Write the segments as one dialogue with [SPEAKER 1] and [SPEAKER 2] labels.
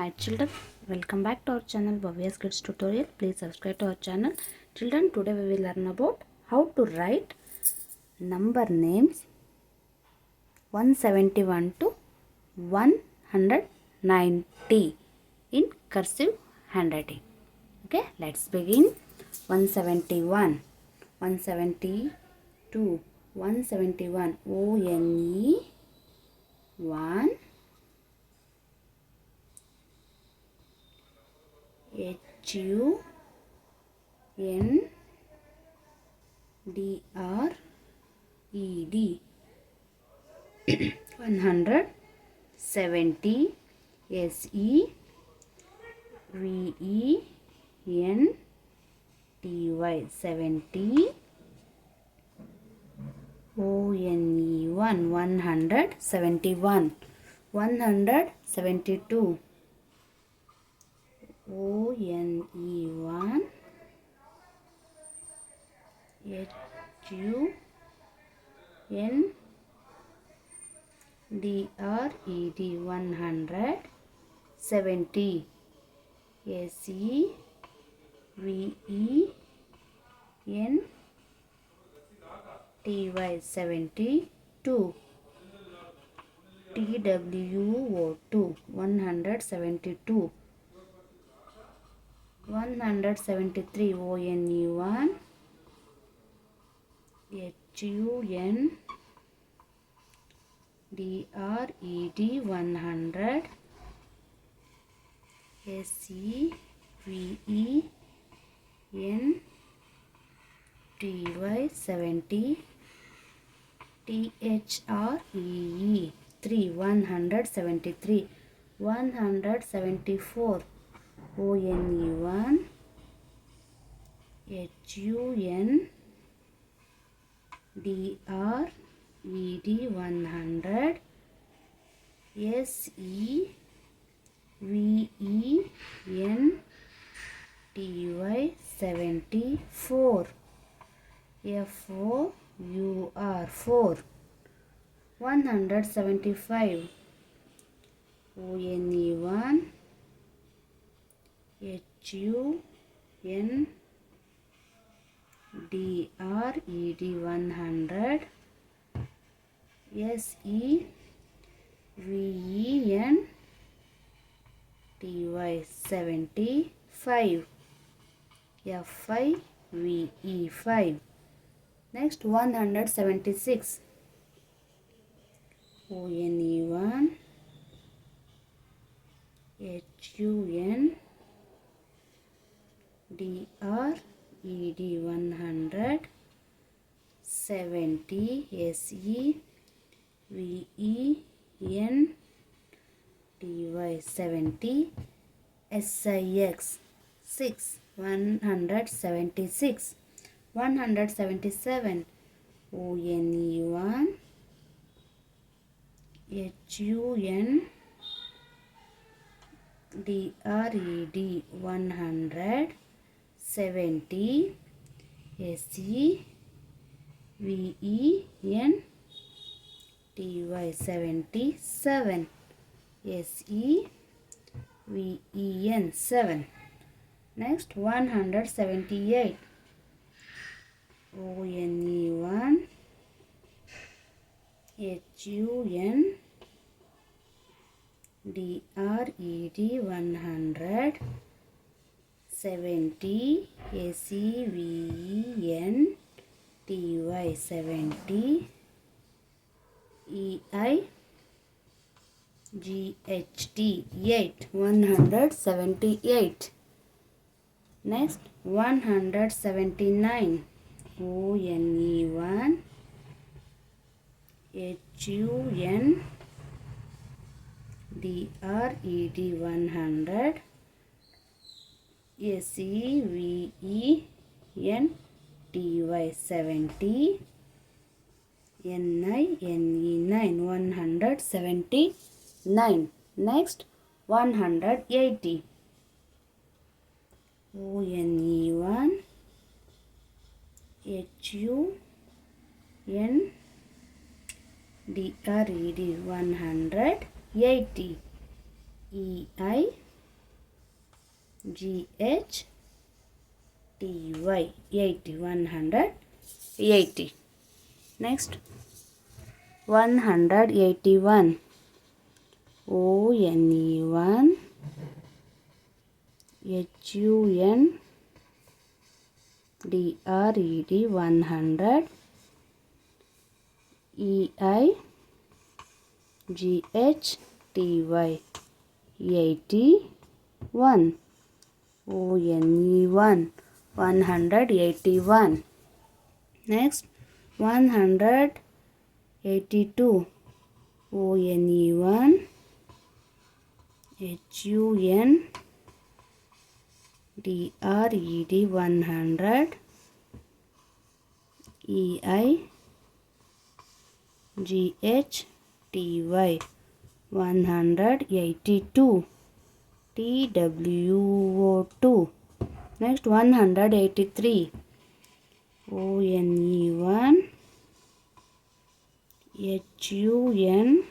[SPEAKER 1] Hi children, welcome back to our channel Bhavya's Kids Tutorial. Please subscribe to our channel. Children, today we will learn about how to write number names 171 to 190 in cursive handwriting. Okay, let's begin. 171, 172, 171, O-N-E, 1, H-U-N-D-R-E-D, 170, S-E-V-E-N-T-Y, 70, O-N-E-1, 171, 172, O-N-E-1, H-U-N-D-R-E-D, 170, S-E-V-E-N-T-Y, 72, T-W-O-2, 172, 173, O-N-E-1, H-U-N-D-R-E-D, 100, S-E-V-E-N-T-Y, 70, T-H-R-E-E, 3, 173, 174, O-N-E-1, H-U-N-D-R-E-D, 100, S-E-V-E-N-T-Y, 74, F-O-U-R, 4, 175, O-N-E-1, H-U-N-D-R-E-D, 100, S-E-V-E-N-T-Y, 75, F-I-V-E, 5. Next, 176, O-N-E-1, H-U-N-D-R-E-D, 100, 70, S-E-V-E-N-T-Y, 70, S-I-X, 6, 176, 177, O-N-E-1, H-U-N-D-R-E-D, 100, 70, S-E-V-E-N-T-Y, 77, S-E-V-E-N, 7. Next, 178, O-N-E-1, H-U-N-D-R-E-D, 100, 70, S-E-V-E-N-T-Y, 70, E-I-G-H-T, 8, 178. Next, 179, O-N-E-1, H-U-N-D-R-E-D, 100, S-E-V-E-N-T-Y, 70, N-I-N-E, 9, 179. Next, 180, O-N-E-1, H-U-N-D-R-E-D, 180, E-I-G-H-T, GHTY 80 180. Next 181 ONE1 HUNDRED 100 EIGHTY 81 ONE1 181. Next 182 ONE1 HUNDRED 100 EIGHTY 182 TWO2. Next 183 ONE1 HUNDRED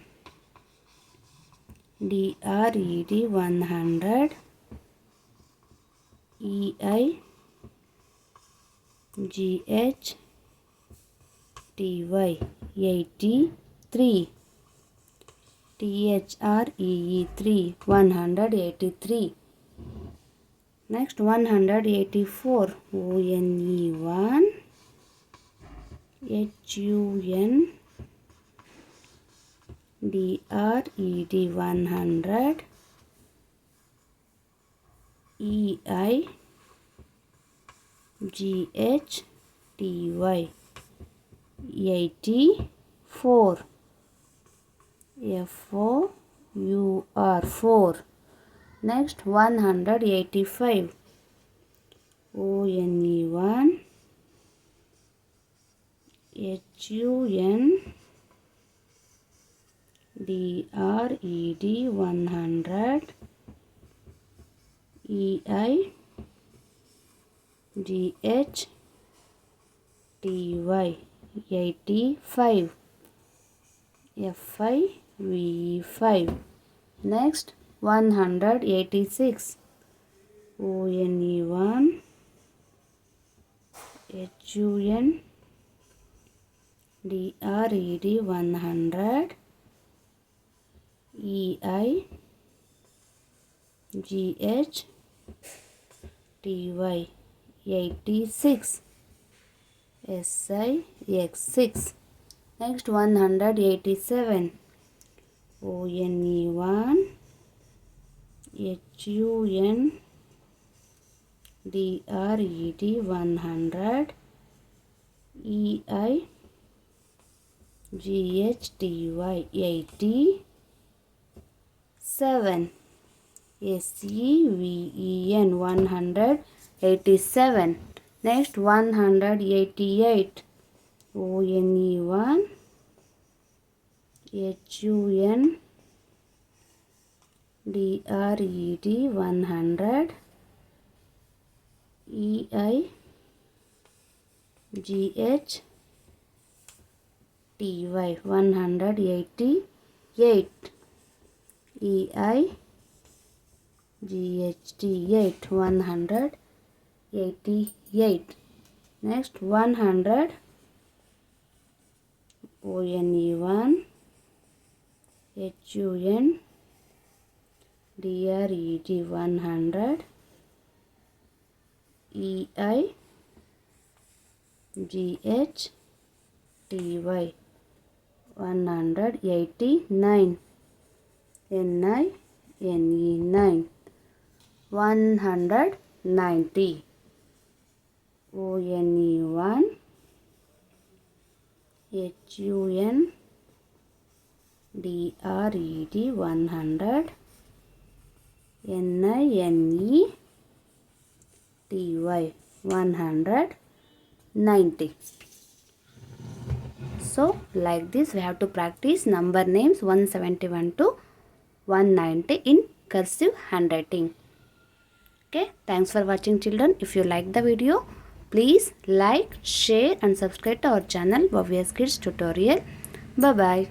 [SPEAKER 1] 100 EIGHTY 83 THREE 183. Next 184 ONE1 HUNDRED 100 EIGHTY 84 FOUR 4. Next 185 ONE1 HUNDRED 100 EIGHTY 85 FIV5. Next 186 ONE1 HUNDRED 100 EIGHTY 86 SIX6. Next 187 ONE1 HUNDRED 100 EIGHTY 87 SEVEN 187. Next 188 ONE1 HUNDRED 100 EIGHTY 188 EIGHT 188. Next 100 ONE1 HUNDRED 100 EIGHTY 189 NINE 190 ONE1 HUNDRED 100 NINETY 190. So like this we have to practice number names 171 to 190 in cursive handwriting. Okay, thanks for watching children. If you like the video, please like, share and subscribe to our channel Bhavya's Kids Tutorial. Bye bye.